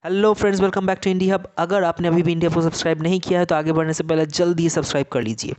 Hello friends, welcome back to India hub. अगर आपने अभी भी इंडिया को सब्सक्राइब नहीं किया है तो आगे बढ़ने से पहले जल्दी ही सब्सक्राइब कर लीजिए।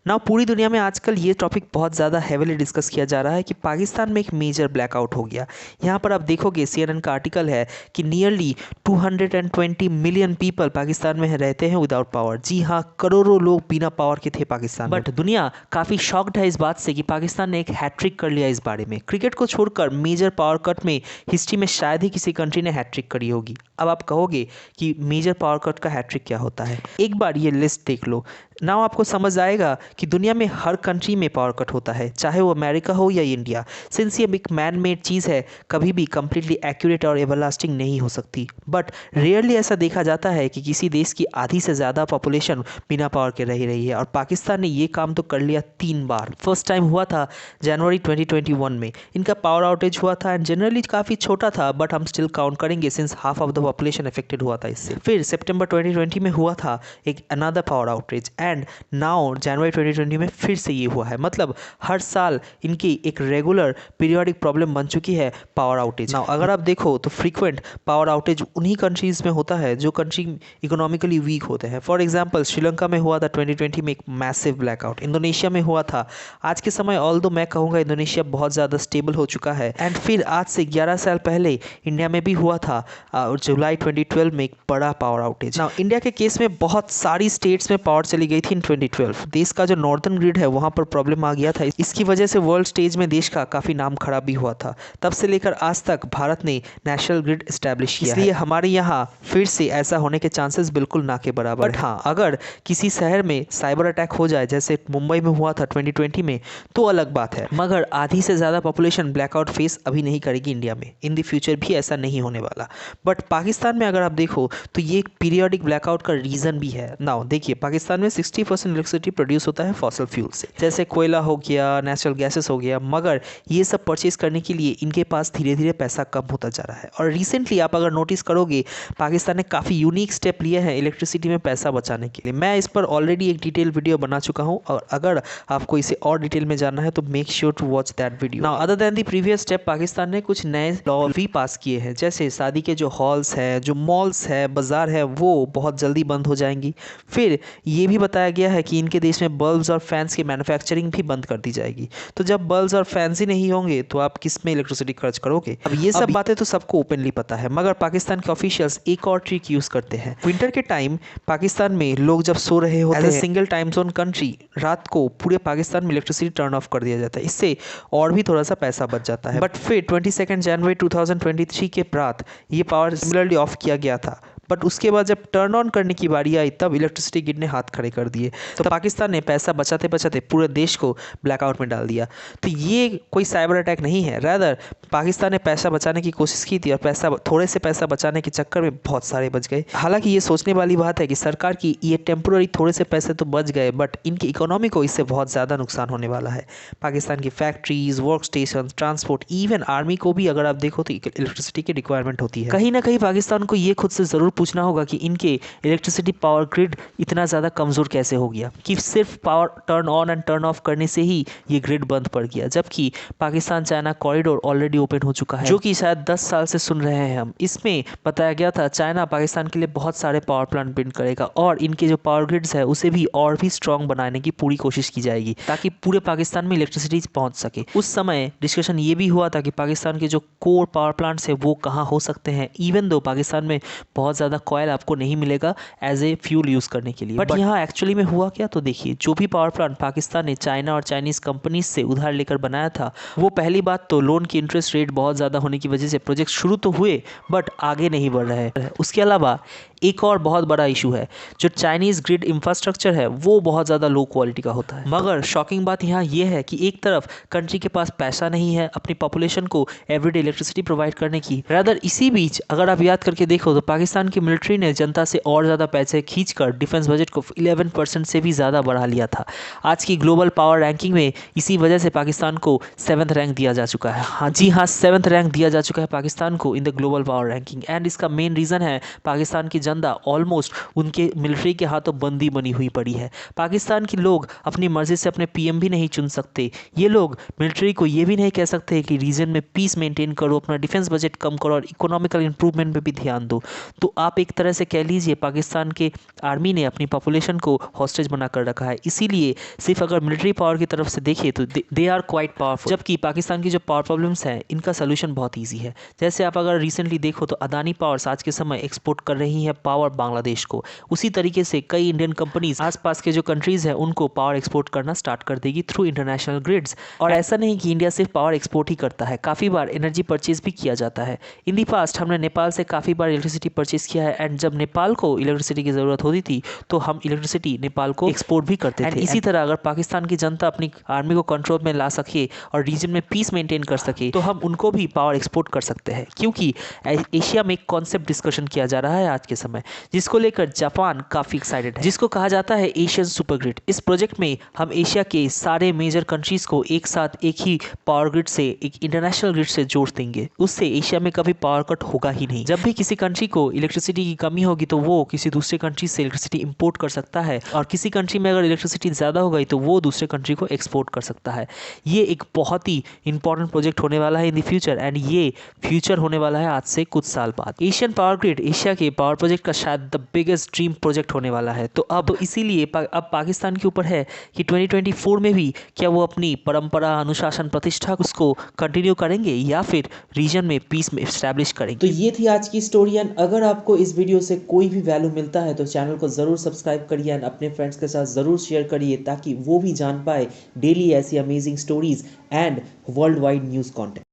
ना पूरी दुनिया में आजकल ये टॉपिक बहुत ज़्यादा हेविली डिस्कस किया जा रहा है कि पाकिस्तान में एक मेजर ब्लैकआउट हो गया। यहाँ पर आप देखोगे CNN का आर्टिकल है कि नियरली 220 मिलियन पीपल पाकिस्तान में रहते हैं विदाउट पावर। जी हाँ, करोड़ों लोग बिना पावर के थे पाकिस्तान में। बट दुनिया काफ़ी शॉक्ड है इस बात से कि पाकिस्तान ने एक हैट्रिक कर लिया इस बारे में। क्रिकेट को छोड़कर मेजर पावर कट में हिस्ट्री में शायद ही किसी कंट्री ने हैट्रिक करी होगी। अब आप कहोगे कि मेजर पावर कट का हैट्रिक क्या होता है। एक बार ये लिस्ट देख लो, नाउ आपको समझ आएगा कि दुनिया में हर कंट्री में पावर कट होता है, चाहे वो अमेरिका हो या इंडिया। सिंस ये एक मैन मेड चीज़ है, कभी भी कंप्लीटली एक्यूरेट और एवरलास्टिंग नहीं हो सकती। बट रेयरली ऐसा देखा जाता है कि किसी देश की आधी से ज़्यादा पॉपुलेशन बिना पावर के रह रही है, और पाकिस्तान ने ये काम तो कर लिया 3 बार। फर्स्ट टाइम हुआ था जनवरी 2021 में, इनका पावर आउटेज हुआ था एंड जनरली काफ़ी छोटा था, बट हम स्टिल काउंट करेंगे since half of the population affected हुआ था इससे। फिर सितंबर 2020 में हुआ था एक another power outage, and now जनवरी 2020 में फिर से ये हुआ है। मतलब हर साल इनकी एक रेगुलर पीरियोडिक प्रॉब्लम बन चुकी है पावर आउटेज। नाउ अगर आप देखो तो फ्रीक्वेंट पावर आउटेज उन्हीं कंट्रीज में होता है जो कंट्री इकोनॉमिकली वीक होते हैं। फॉर एग्जांपल श्रीलंका में हुआ था 2020 में एक मैसिव ब्लैकआउट, इंडोनेशिया में हुआ था। आज के समय ऑल्दो मैं कहूँगा इंडोनेशिया बहुत ज़्यादा स्टेबल हो चुका है। एंड फिर आज से 11 साल पहले इंडिया में भी हुआ था जुलाई 2012 में एक बड़ा पावर आउटेज। नाउ इंडिया के केस में बहुत सारी स्टेट्स में पावर चली गई थी इन 2012। देश का जो नॉर्दर्न ग्रिड है वहाँ पर प्रॉब्लम आ गया था। इसकी वजह से वर्ल्ड स्टेज में देश का काफ़ी नाम खराब भी हुआ था। तब से लेकर आज तक भारत ने नेशनल ग्रिड एस्टैब्लिश किया है, इसलिए हमारे यहाँ फिर से ऐसा होने के चांसेस बिल्कुल ना के बराबर। बट हाँ, अगर किसी शहर में साइबर अटैक हो जाए जैसे मुंबई में हुआ था 2020 में, तो अलग बात है। मगर आधी से ज़्यादा पॉपुलेशन ब्लैकआउट फेस अभी नहीं करेगी इंडिया में। इन द फ्यूचर भी ऐसा नहीं होने वाला। बट पाकिस्तान में अगर आप देखो तो ये एक पीरियोडिक ब्लैकआउट का रीज़न भी है। नाउ देखिए, पाकिस्तान में 60% इलेक्ट्रिसिटी प्रोड्यूस होता है फॉसल फ्यूल से, जैसे कोयला हो गया, नेचुरल गैसेस हो गया। मगर ये सब परचेज करने के लिए इनके पास धीरे धीरे पैसा कम होता जा रहा है। और रिसेंटली आप अगर नोटिस करोगे, पाकिस्तान ने काफ़ी यूनिक स्टेप लिए हैं इलेक्ट्रिसिटी में पैसा बचाने के लिए। मैं इस पर ऑलरेडी एक डिटेल वीडियो बना चुका हूँ, और अगर आपको इसे और डिटेल में जानना है तो make sure to watch that video. Now other than the previous step, Pakistan ने कुछ नए लॉ भी पास किए हैं, जैसे शादी के जो हॉल्स है, जो मॉल्स है, बाजार है, वो बहुत जल्दी बंद हो जाएंगी। फिर ये भी बताया गया है कि इनके देश में बल्ब्स और फैंस की मैन्युफैक्चरिंग भी बंद कर दी जाएगी। तो जब बल्ब्स और फैंस ही नहीं होंगे तो आप किस में इलेक्ट्रिसिटी खर्च करोगे। अब ये सब बातें तो सबको ओपनली पता है, मगर पाकिस्तान के ऑफिशियल्स एक और ट्रिक यूज़ करते हैं। विंटर के टाइम पाकिस्तान में लोग जब सो रहे होते हैं, as a single time zone country, रात को पूरे पाकिस्तान में इलेक्ट्रिसिटी टर्न ऑफ कर दिया जाता है। इससे और भी थोड़ा सा पैसा बच जाता है। बट फिर 22 जनवरी 2023 के प्रात ये पावर सिमिलरली ऑफ किया गया था। बट उसके बाद जब टर्न ऑन करने की बारी आई तब इलेक्ट्रिसिटी ग्रिड ने हाथ खड़े कर दिए। तो पाकिस्तान ने पैसा बचाते बचाते पूरे देश को ब्लैकआउट में डाल दिया। तो ये कोई साइबर अटैक नहीं है, रादर पाकिस्तान ने पैसा बचाने की कोशिश की थी, और थोड़े से पैसा बचाने के चक्कर में बहुत सारे बच गए। हालांकि ये सोचने वाली बात है कि सरकार की ये टेम्पोररी थोड़े से पैसे तो बच गए, बट इनकी इकोनॉमी को इससे बहुत ज़्यादा नुकसान होने वाला है। पाकिस्तान की factories, work station, transport, even army को भी अगर आप देखो तो इलेक्ट्रिसिटी की रिक्वायरमेंट होती है। कहीं ना कहीं पाकिस्तान को ये खुद से ज़रूर पूछना होगा कि इनके इलेक्ट्रिसिटी पावर ग्रिड इतना ज़्यादा कमज़ोर कैसे हो गया कि सिर्फ power turn on and turn off करने से ही ये ग्रिड बंद पड़ गया, जबकि Pakistan China corridor already open हो चुका है, जो कि शायद 10 साल से सुन रहे हैं हम। इसमें बताया गया था चाइना पाकिस्तान के लिए बहुत सारे पावर प्लांट बिल्ड करेगा, और इनके जो पावर ग्रिड्स है उसे भी और भी स्ट्रॉन्ग बनाने की पूरी कोशिश की जाएगी, ताकि पूरे पाकिस्तान में इलेक्ट्रिसिटी पहुँच सके। उस समय डिस्कशन ये भी हुआ था कि पाकिस्तान के जो कोर पावर प्लांट्स है वो कहाँ हो सकते हैं, इवन दो पाकिस्तान में बहुत ज़्यादा कोयल आपको नहीं मिलेगा एज ए फ्यूल यूज़ करने के लिए। बट यहाँ एक्चुअली में हुआ क्या, तो देखिए, जो भी पावर प्लांट पाकिस्तान ने चाइना और चाइनीज़ कंपनीज से उधार लेकर बनाया था, वो पहली बात तो लोन की इंटरेस्ट रेट बहुत ज़्यादा होने की वजह से प्रोजेक्ट शुरू तो हुए बट आगे नहीं बढ़ रहे हैं। उसके अलावा एक और बहुत बड़ा इशू है, जो चाइनीज़ ग्रिड इंफ्रास्ट्रक्चर है वो बहुत ज़्यादा लो क्वालिटी का होता है। मगर शॉकिंग बात यहाँ ये है कि एक तरफ कंट्री के पास पैसा नहीं है अपनी पॉपुलेशन को एवरीडे इलेक्ट्रिसिटी प्रोवाइड करने की, रादर इसी बीच अगर आप याद करके देखो तो पाकिस्तान की मिलिट्री ने जनता से और ज़्यादा पैसे खींचकर डिफेंस बजट को 11% से भी ज़्यादा बढ़ा लिया था। आज की ग्लोबल पावर रैंकिंग में इसी वजह से पाकिस्तान को 7th रैंक दिया जा चुका है। हाँ जी हाँ, 7th रैंक दिया जा चुका है पाकिस्तान को in the global power ranking. And इसका मेन रीज़न है पाकिस्तान की जनता ऑलमोस्ट उनके मिलिट्री के हाथों बंदी बनी हुई पड़ी है। पाकिस्तान के लोग अपनी मर्जी से अपने पीएम भी नहीं चुन सकते। ये लोग मिलिट्री को ये भी नहीं कह सकते कि रीजन में पीस मेंटेन करो, अपना डिफेंस बजट कम करो और इकोनॉमिकल इंप्रूवमेंट पे भी ध्यान दो। तो आप एक तरह से कह लीजिए पाकिस्तान के आर्मी ने अपनी पॉपुलेशन को हॉस्टेज बना कर रखा है। इसीलिए सिर्फ अगर मिलिट्री पावर की तरफ से देखिए तो दे आर क्वाइट पावरफुल, जबकि पाकिस्तान की जो पावर प्रॉब्लम्स हैं इनका सोल्यूशन बहुत ईजी है। जैसे आप अगर रिसेंटली देखो तो अदानी पावर्स आज के समय एक्सपोर्ट कर रही है पावर बांग्लादेश को। उसी तरीके से कई इंडियन कंपनीज आसपास के जो कंट्रीज हैं उनको पावर एक्सपोर्ट करना स्टार्ट कर देगी थ्रू इंटरनेशनल ग्रिड्स। और ऐसा नहीं कि इंडिया सिर्फ पावर एक्सपोर्ट ही करता है, काफ़ी बार एनर्जी परचेज भी किया जाता है। इन दी पास्ट हमने नेपाल से काफ़ी बार इलेक्ट्रिसिटी परचेज किया है एंड जब नेपाल को इलेक्ट्रिसिटी की ज़रूरत होती थी तो हम इलेक्ट्रिसिटी नेपाल को एक्सपोर्ट भी करते थे। इसी तरह अगर पाकिस्तान की जनता अपनी आर्मी को कंट्रोल में ला सके और रीजन में पीस मेंटेन कर सके तो हम उनको भी पावर एक्सपोर्ट कर सकते हैं। क्योंकि एशिया में एक कॉन्सेप्ट डिस्कशन किया जा रहा है आज के समय, जिसको लेकर जापान काफ़ी एक्साइटेड है, जिसको कहा जाता है एशियन सुपर ग्रिड। इस प्रोजेक्ट में हम एशिया के सारे मेजर कंट्रीज को एक साथ एक ही पावर ग्रिड से, एक इंटरनेशनल ग्रिड से जोड़ देंगे। उससे एशिया में कभी पावर कट होगा ही नहीं। जब भी किसी कंट्री को इलेक्ट्रिसिटी की कमी होगी तो वो किसी दूसरे कंट्री से इलेक्ट्रिसिटी इंपोर्ट कर सकता है और किसी कंट्री में अगर इलेक्ट्रिसिटी ज़्यादा हो गई तो वो दूसरे कंट्री को एक्सपोर्ट कर सकता है। ये एक बहुत ही इंपॉर्टेंट प्रोजेक्ट होने वाला है इन द फ्यूचर एंड ये फ्यूचर होने वाला है आज से कुछ साल बाद। एशियन पावर ग्रिड एशिया के पावर प्रोजेक्ट का शायद द बिगेस्ट ड्रीम प्रोजेक्ट होने वाला है। तो अब इसीलिए अब पाकिस्तान के ऊपर है कि 2024 में भी क्या वो अपनी परंपरा, अनुशासन, प्रतिष्ठा उसको कंटिन्यू करेंगे या फिर रीजन में पीस में एस्टैब्लिश करेंगे। तो ये थी आज की स्टोरी एंड अगर आपको इस वीडियो से कोई भी वैल्यू मिलता है तो चैनल को ज़रूर सब्सक्राइब करिए एंड अपने फ्रेंड्स के साथ ज़रूर शेयर करिए ताकि वो भी जान पाए डेली ऐसी amazing stories and world wide news content.